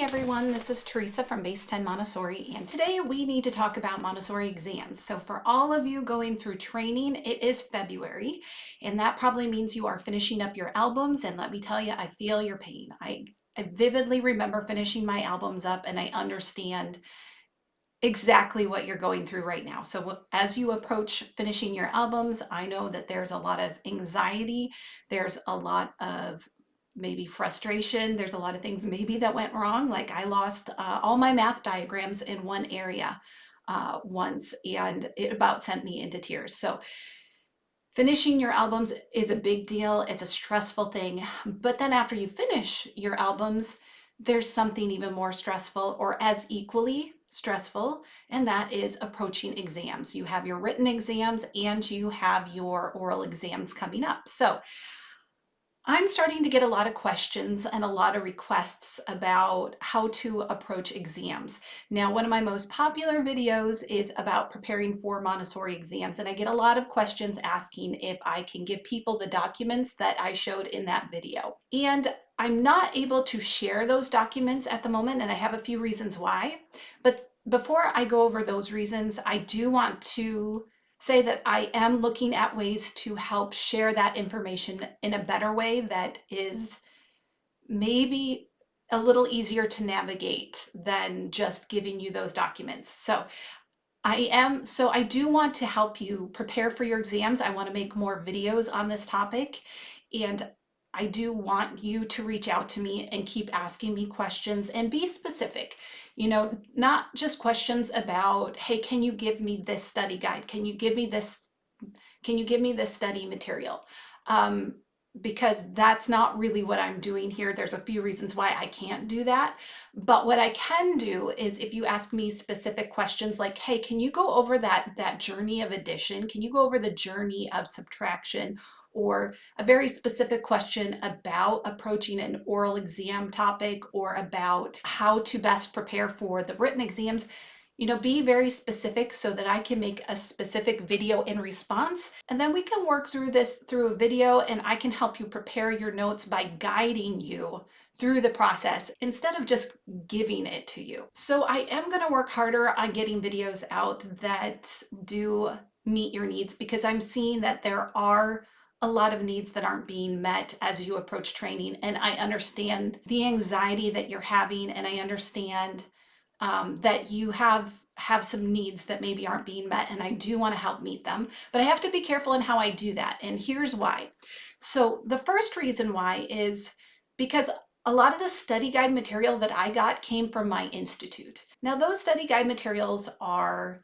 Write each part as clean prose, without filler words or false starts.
everyone, this is Teresa from Base 10 Montessori, and today we need to talk about Montessori exams. So for all of you going through training, it is February, and that probably means you are finishing up your albums, and let me tell you, I feel your pain. I vividly remember finishing my albums up, and I understand exactly what you're going through right now. So as you approach finishing your albums, I know that there's a lot of anxiety, there's a lot of maybe frustration, there's a lot of things maybe that went wrong. Like I lost all my math diagrams in one area once, and it about sent me into tears. So finishing your albums is a big deal. It's a stressful thing. But then after you finish your albums, there's something even more stressful or as equally stressful, and that is approaching exams. You have your written exams and you have your oral exams coming up. So I'm starting to get a lot of questions and a lot of requests about how to approach exams. Now, one of my most popular videos is about preparing for Montessori exams, and I get a lot of questions asking if I can give people the documents that I showed in that video. And I'm not able to share those documents at the moment, and I have a few reasons why. But before I go over those reasons, I do want to say that I am looking at ways to help share that information in a better way that is maybe a little easier to navigate than just giving you those documents. So I do want to help you prepare for your exams. I want to make more videos on this topic, and I do want you to reach out to me and keep asking me questions and be specific. You know, not just questions about, hey, can you give me this study guide? Can you give me this? Can you give me this study material? Because that's not really what I'm doing here. There's a few reasons why I can't do that. But what I can do is if you ask me specific questions like, hey, can you go over that journey of addition? Can you go over the journey of subtraction? Or a very specific question about approaching an oral exam topic or about how to best prepare for the written exams, you know, be very specific so that I can make a specific video in response. And then we can work through this through a video, and I can help you prepare your notes by guiding you through the process instead of just giving it to you. So I am going to work harder on getting videos out that do meet your needs, because I'm seeing that there are a lot of needs that aren't being met as you approach training. And I understand the anxiety that you're having, and I understand that you have some needs that maybe aren't being met, and I do want to help meet them, but I have to be careful in how I do that, and here's why. So the first reason why is because a lot of the study guide material that I got came from my institute. Now those study guide materials are,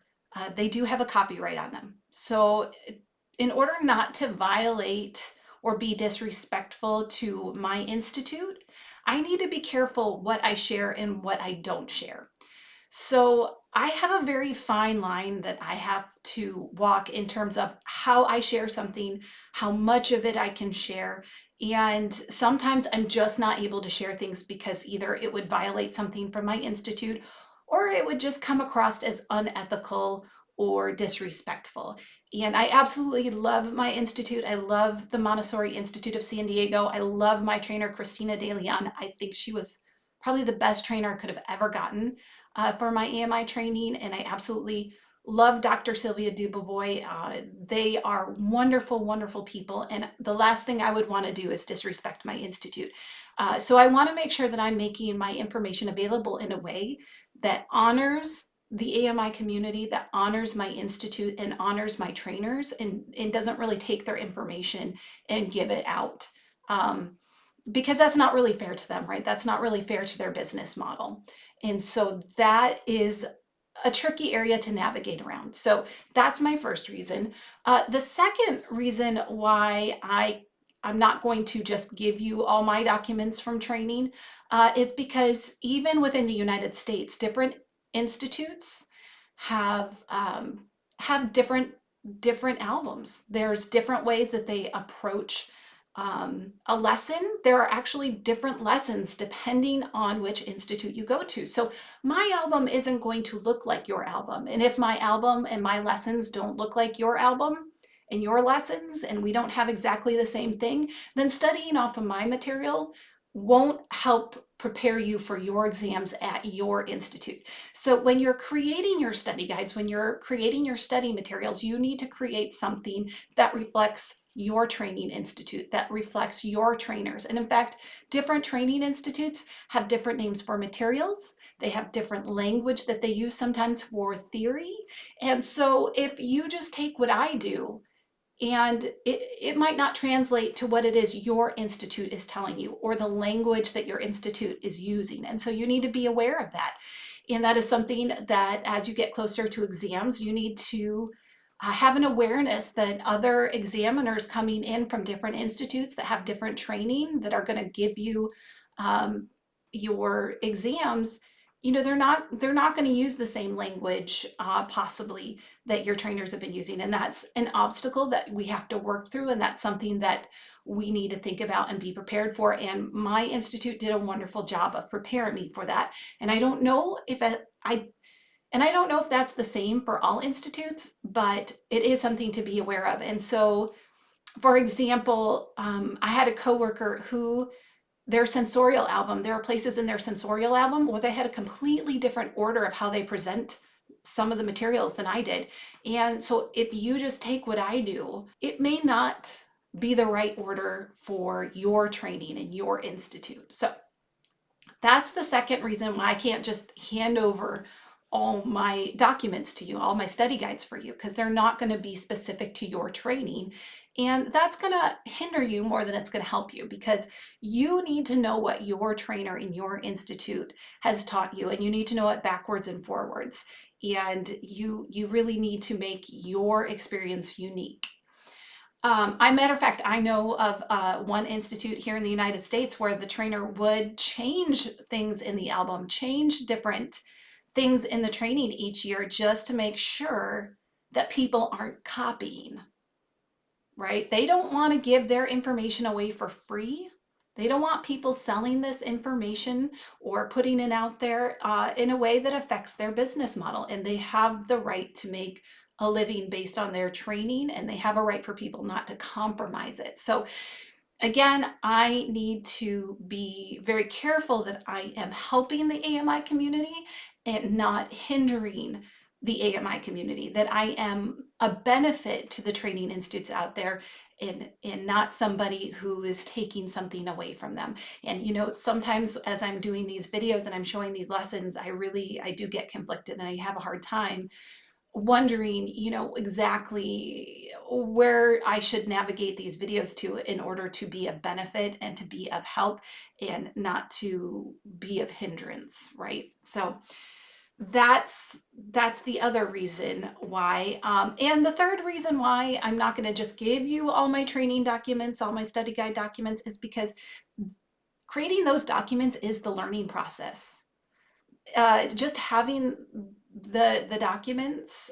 they do have a copyright on them. So in order not to violate or be disrespectful to my institute, I need to be careful what I share and what I don't share. So I have a very fine line that I have to walk in terms of how I share something, how much of it I can share. And sometimes I'm just not able to share things because either it would violate something from my institute, or it would just come across as unethical or disrespectful. And I absolutely love my institute. I love the Montessori Institute of San Diego. I love my trainer, Christina De Leon. I think she was probably the best trainer I could have ever gotten for my AMI training, and I absolutely love Dr. Sylvia Dubovoy. They are wonderful, wonderful people, and the last thing I would want to do is disrespect my institute. So I want to make sure that I'm making my information available in a way that honors the AMI community, that honors my institute and honors my trainers, and doesn't really take their information and give it out. Because that's not really fair to them, right? That's not really fair to their business model. And so that is a tricky area to navigate around. So that's my first reason. The second reason why I'm not going to just give you all my documents from training is because even within the United States, different institutes have different albums. There's different ways that they approach a lesson. There are actually different lessons depending on which institute you go to. So my album isn't going to look like your album. And if my album and my lessons don't look like your album and your lessons, and we don't have exactly the same thing, then studying off of my material won't help prepare you for your exams at your institute. So when you're creating your study guides, when you're creating your study materials, you need to create something that reflects your training institute, that reflects your trainers. And in fact, different training institutes have different names for materials. They have different language that they use sometimes for theory. And so if you just take what I do, and it might not translate to what it is your institute is telling you or the language that your institute is using. And so you need to be aware of that. And that is something that as you get closer to exams, you need to have an awareness that other examiners coming in from different institutes that have different training that are going to give you your exams, they're not going to use the same language possibly that your trainers have been using. And that's an obstacle that we have to work through. And that's something that we need to think about and be prepared for. And my institute did a wonderful job of preparing me for that. And I don't know if I don't know if that's the same for all institutes, but it is something to be aware of. And so, for example, I had a coworker who their sensorial album, there are places in their sensorial album where they had a completely different order of how they present some of the materials than I did. And so if you just take what I do, it may not be the right order for your training and your institute. So that's the second reason why I can't just hand over all my documents to you, all my study guides for you, because they're not going to be specific to your training. And that's going to hinder you more than it's going to help you, because you need to know what your trainer in your institute has taught you, and you need to know it backwards and forwards. And you really need to make your experience unique. Matter of fact, I know of one institute here in the United States where the trainer would change things in the album, change different things in the training each year just to make sure that people aren't copying, right? They don't want to give their information away for free. They don't want people selling this information or putting it out there in a way that affects their business model. And they have the right to make a living based on their training, and they have a right for people not to compromise it. So again, I need to be very careful that I am helping the AMI community and not hindering the AMI community, that I am a benefit to the training institutes out there, and not somebody who is taking something away from them. And sometimes as I'm doing these videos and I'm showing these lessons, I do get conflicted, and I have a hard time wondering, exactly where I should navigate these videos to in order to be of benefit and to be of help and not to be of hindrance, right? So that's the other reason why. And the third reason why I'm not going to just give you all my training documents, all my study guide documents, is because creating those documents is the learning process. Just having the documents,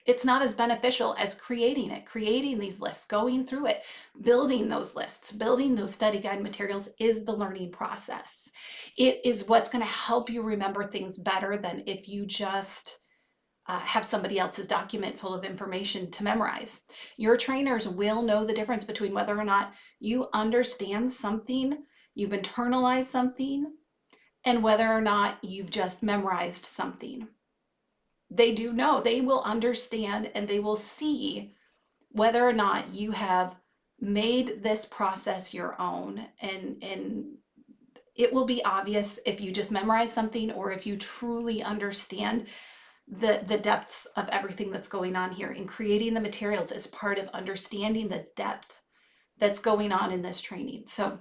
it's not as beneficial as creating these lists, going through it, building those lists, building those study guide materials is the learning process. It is what's going to help you remember things better than if you just have somebody else's document full of information to memorize. Your trainers will know the difference between whether or not you understand something, you've internalized something, and whether or not you've just memorized something. They do know, they will understand, and they will see whether or not you have made this process your own. And it will be obvious if you just memorize something or if you truly understand the depths of everything that's going on here. And creating the materials is part of understanding the depth that's going on in this training. So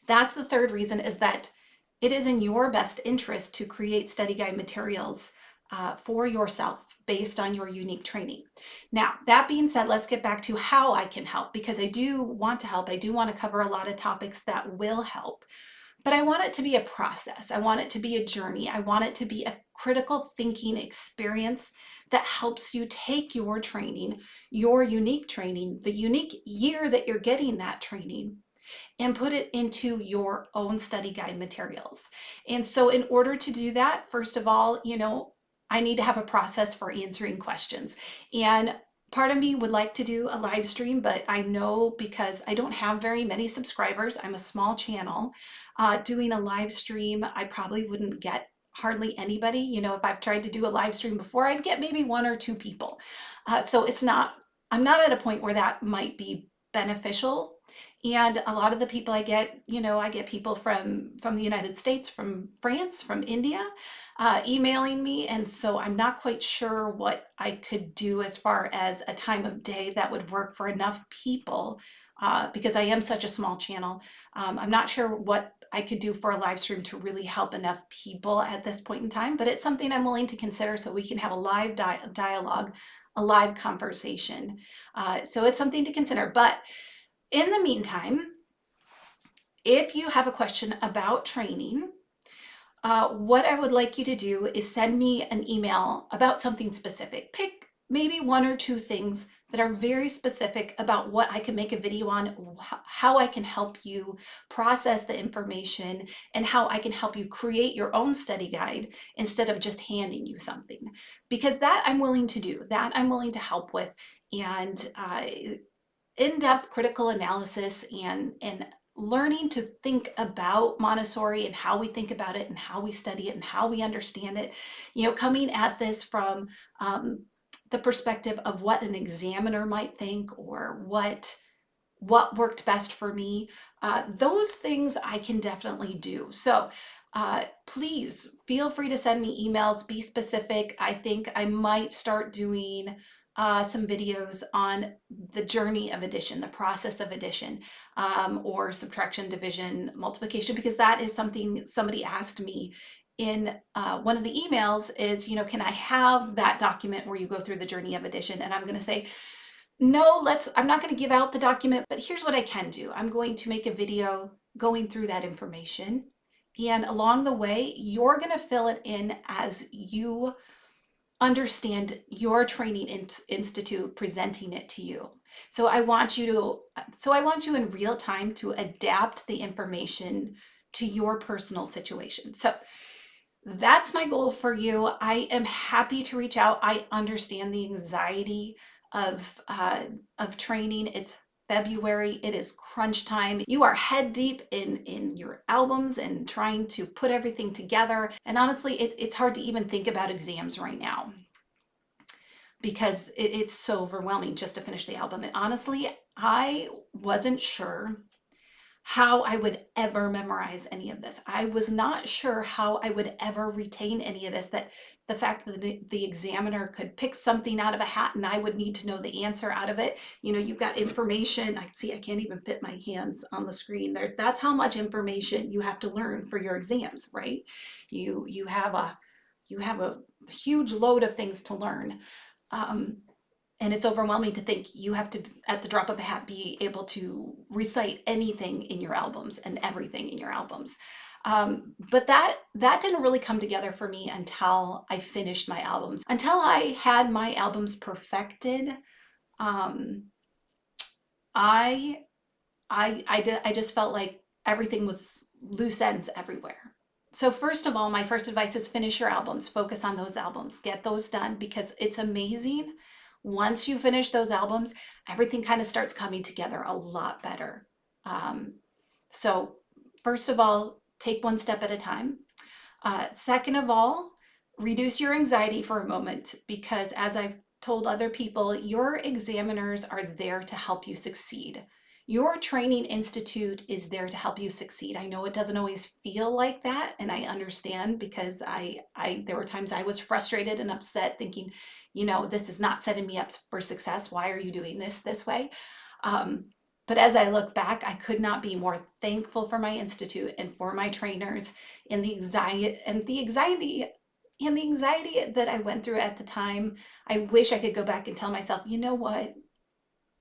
that's the third reason, is that it is in your best interest to create study guide materials for yourself based on your unique training. Now, that being said, let's get back to how I can help, because I do want to help. I do want to cover a lot of topics that will help, but I want it to be a process. I want it to be a journey. I want it to be a critical thinking experience that helps you take your training, your unique training, the unique year that you're getting that training, and put it into your own study guide materials. And so in order to do that, first of all, I need to have a process for answering questions. And Part of me would like to do a live stream, but I know because I don't have very many subscribers, I'm a small channel, doing a live stream, I probably wouldn't get hardly anybody. You know, if I've tried to do a live stream before, I'd get maybe 1 or 2 people. So I'm not at a point where that might be beneficial. And a lot of the people I get, you know, I get people from the United States, from France, from India, emailing me. And so I'm not quite sure what I could do as far as a time of day that would work for enough people, because I am such a small channel. I'm not sure what I could do for a live stream to really help enough people at this point in time, but it's something I'm willing to consider so we can have a live dialogue, a live conversation. So it's something to consider. But in the meantime, if you have a question about training, what I would like you to do is send me an email about something specific. Pick maybe 1 or 2 things that are very specific about what I can make a video on, how I can help you process the information, and how I can help you create your own study guide instead of just handing you something. Because that I'm willing to do, that I'm willing to help with, and in-depth critical analysis and learning to think about Montessori and how we think about it and how we study it and how we understand it, you know, coming at this from the perspective of what an examiner might think or what worked best for me. Those things I can definitely do. So please feel free to send me emails, be specific. I think I might start doing some videos on the journey of addition, the process of addition, or subtraction, division, multiplication, because that is something somebody asked me in one of the emails is, you know, can I have that document where you go through the journey of addition? And I'm going to say, no, I'm not going to give out the document, but here's what I can do. I'm going to make a video going through that information. And along the way, you're going to fill it in as you understand your training institute presenting it to you. So I want you in real time to adapt the information to your personal situation. So that's my goal for you. I am happy to reach out. I understand the anxiety of training. It's February. It is crunch time. You are head deep in your albums and trying to put everything together. And honestly, it's hard to even think about exams right now because it's so overwhelming just to finish the album. And honestly, I wasn't sure how I would ever memorize any of this. I was not sure how I would ever retain any of this, that the fact that the examiner could pick something out of a hat and I would need to know the answer out of it. You know, you've got information. I see I can't even fit my hands on the screen there. That's how much information you have to learn for your exams, right? You have a huge load of things to learn. And it's overwhelming to think you have to, at the drop of a hat, be able to recite anything in your albums and everything in your albums. But that didn't really come together for me until I finished my albums. Until I had my albums perfected, I just felt like everything was loose ends everywhere. So first of all, my first advice is finish your albums. Focus on those albums. Get those done because it's amazing. Once you finish those albums, everything kind of starts coming together a lot better. So first of all, take one step at a time. Second of all, reduce your anxiety for a moment because as I've told other people, your examiners are there to help you succeed. Your training institute is there to help you succeed. I know it doesn't always feel like that, and I understand because there were times I was frustrated and upset thinking, you know, this is not setting me up for success. Why are you doing this way? But as I look back, I could not be more thankful for my institute and for my trainers and the anxiety that I went through at the time. I wish I could go back and tell myself, you know what?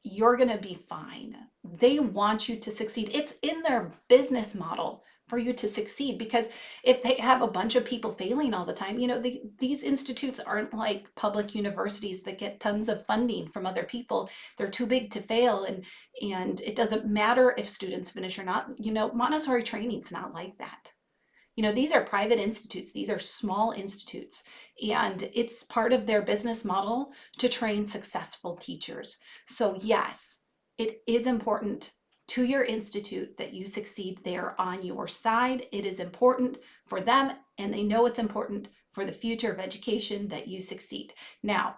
You're going to be fine. They want you to succeed. It's in their business model for you to succeed because if they have a bunch of people failing all the time, you know, these institutes aren't like public universities that get tons of funding from other people. They're too big to fail, and it doesn't matter if students finish or not. You know, Montessori training's not like that. These are private institutes. These are small institutes, and it's part of their business model to train successful teachers. So yes, it is important to your institute that you succeed. They're on your side. It is important for them, and they know it's important for the future of education that you succeed. Now,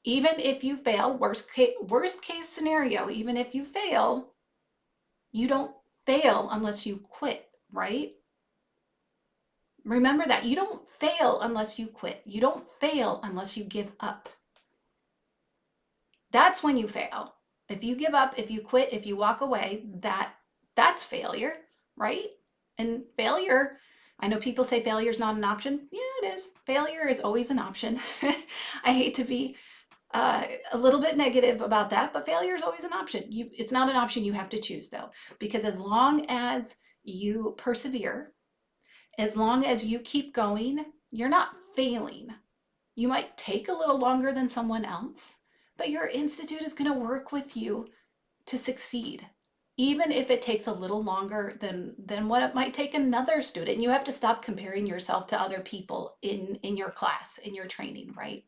even if you fail, worst case scenario, even if you fail, you don't fail unless you quit, right? Remember that you don't fail unless you quit. You don't fail unless you give up. That's when you fail. If you give up, if you quit, if you walk away, that's failure, right? And failure, I know people say failure is not an option. Yeah, it is. Failure is always an option. I hate to be a little bit negative about that, but failure is always an option. It's not an option you have to choose though, because as long as you persevere, as long as you keep going, you're not failing. You might take a little longer than someone else, but your institute is going to work with you to succeed, even if it takes a little longer than what it might take another student. You have to stop comparing yourself to other people in your class, in your training, right?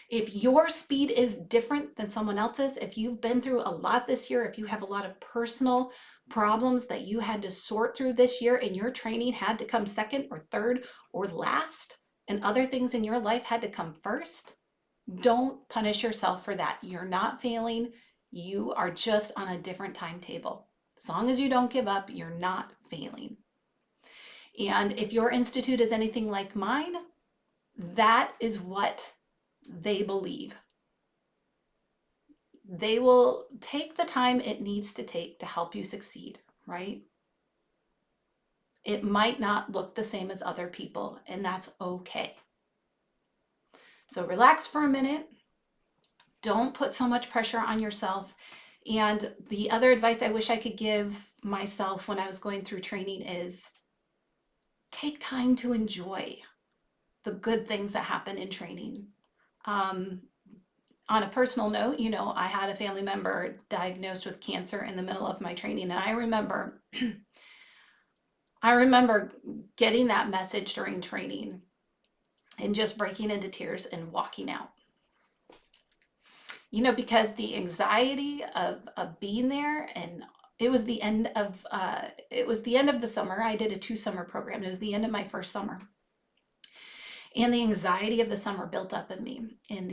If your speed is different than someone else's, if you've been through a lot this year, if you have a lot of personal problems that you had to sort through this year and your training had to come second or third or last, and other things in your life had to come first, don't punish yourself for that. You're not failing. You are just on a different timetable. As long as you don't give up, you're not failing. And if your institute is anything like mine, that is what they believe. They will take the time it needs to take to help you succeed, right? It might not look the same as other people, and that's okay. So relax for a minute. Don't put so much pressure on yourself. And the other advice I wish I could give myself when I was going through training is take time to enjoy the good things that happen in training. On a personal note, I had a family member diagnosed with cancer in the middle of my training, and I remember getting that message during training and just breaking into tears and walking out. Because the anxiety of being there, and it was the end of the summer. I did a 2-summer program. It was the end of my first summer, and the anxiety of the summer built up in me, and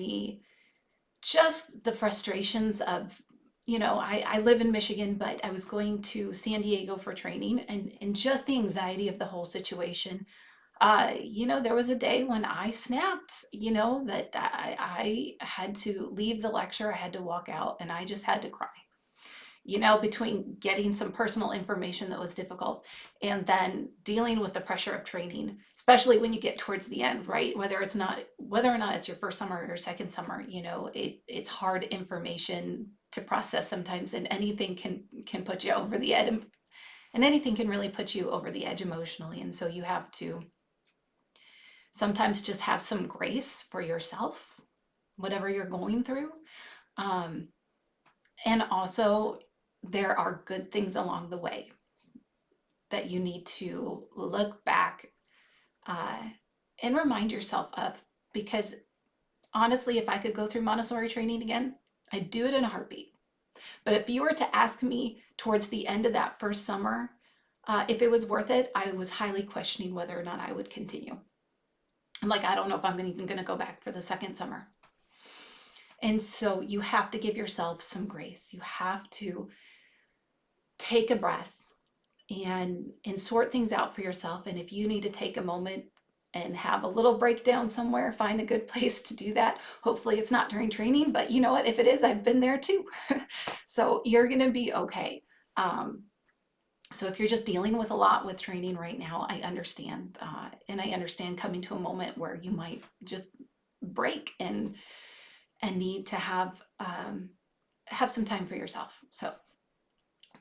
just the frustrations of, I live in Michigan, but I was going to San Diego for training, and just the anxiety of the whole situation. There was a day when I snapped, that I had to leave the lecture, I had to walk out, and I just had to cry. Between getting some personal information that was difficult and then dealing with the pressure of training, especially when you get towards the end, right? Whether or not it's your first summer or your second summer, it's hard information to process sometimes, and anything can put you over the edge, and anything can really put you over the edge emotionally. And so you have to sometimes just have some grace for yourself, whatever you're going through. And also, there are good things along the way that you need to look back and remind yourself of. Because honestly, if I could go through Montessori training again, I'd do it in a heartbeat. But if you were to ask me towards the end of that first summer, if it was worth it, I was highly questioning whether or not I would continue. I'm like, I don't know if I'm even going to go back for the second summer. And so you have to give yourself some grace. You have to take a breath and sort things out for yourself. And if you need to take a moment and have a little breakdown somewhere, find a good place to do that. Hopefully it's not during training, but you know what? If it is, I've been there too. So you're going to be okay. So if you're just dealing with a lot with training right now, I understand. And I understand coming to a moment where you might just break and need to have some time for yourself. So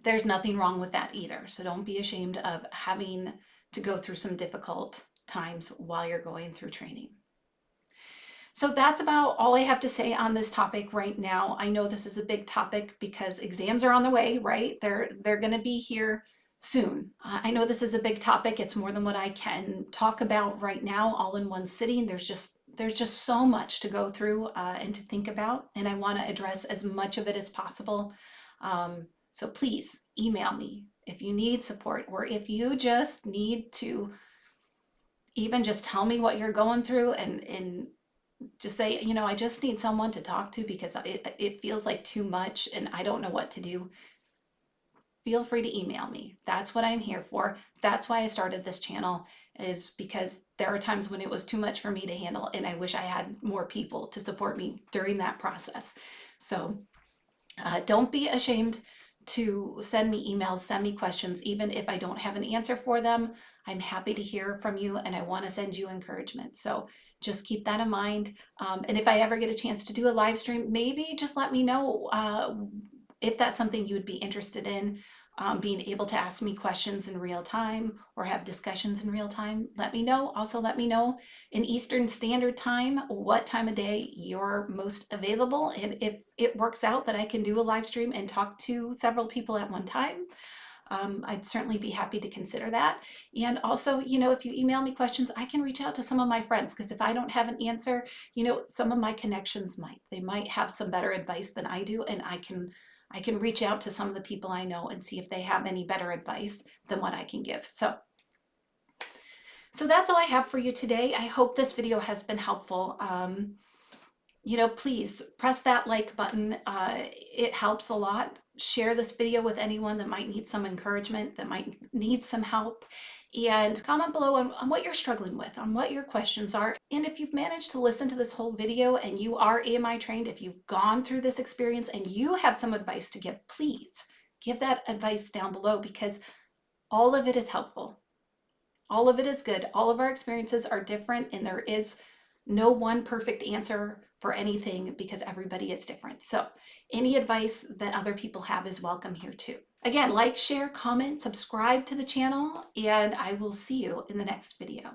there's nothing wrong with that either. So don't be ashamed of having to go through some difficult times while you're going through training. So that's about all I have to say on this topic right now. I know this is a big topic because exams are on the way, right? They're going to be here soon. I know this is a big topic. It's more than what I can talk about right now all in one sitting. There's just so much to go through and to think about, and I want to address as much of it as possible. So please email me if you need support, or if you just need to even just tell me what you're going through, and just say, I just need someone to talk to because it feels like too much and I don't know what to do. Feel free to email me. That's what I'm here for. That's why I started this channel, is because there are times when it was too much for me to handle, and I wish I had more people to support me during that process. So don't be ashamed to send me emails, send me questions, even if I don't have an answer for them. I'm happy to hear from you, and I want to send you encouragement. So just keep that in mind. And if I ever get a chance to do a live stream, maybe just let me know if that's something you would be interested in. Being able to ask me questions in real time or have discussions in real time, let me know. Also, let me know in Eastern Standard Time what time of day you're most available. And if it works out that I can do a live stream and talk to several people at one time, I'd certainly be happy to consider that. And also, if you email me questions, I can reach out to some of my friends, because if I don't have an answer, some of my connections they might have some better advice than I do, and I can reach out to some of the people I know and see if they have any better advice than what I can give. So that's all I have for you today. I hope this video has been helpful. Please press that like button. It helps a lot. Share this video with anyone that might need some encouragement, that might need some help. And comment below on what you're struggling with, on what your questions are. And if you've managed to listen to this whole video and you are AMI trained, if you've gone through this experience and you have some advice to give, please give that advice down below, because all of it is helpful. All of it is good. All of our experiences are different, and there is no one perfect answer for anything, because everybody is different. So any advice that other people have is welcome here too. Again, like, share, comment, subscribe to the channel, and I will see you in the next video.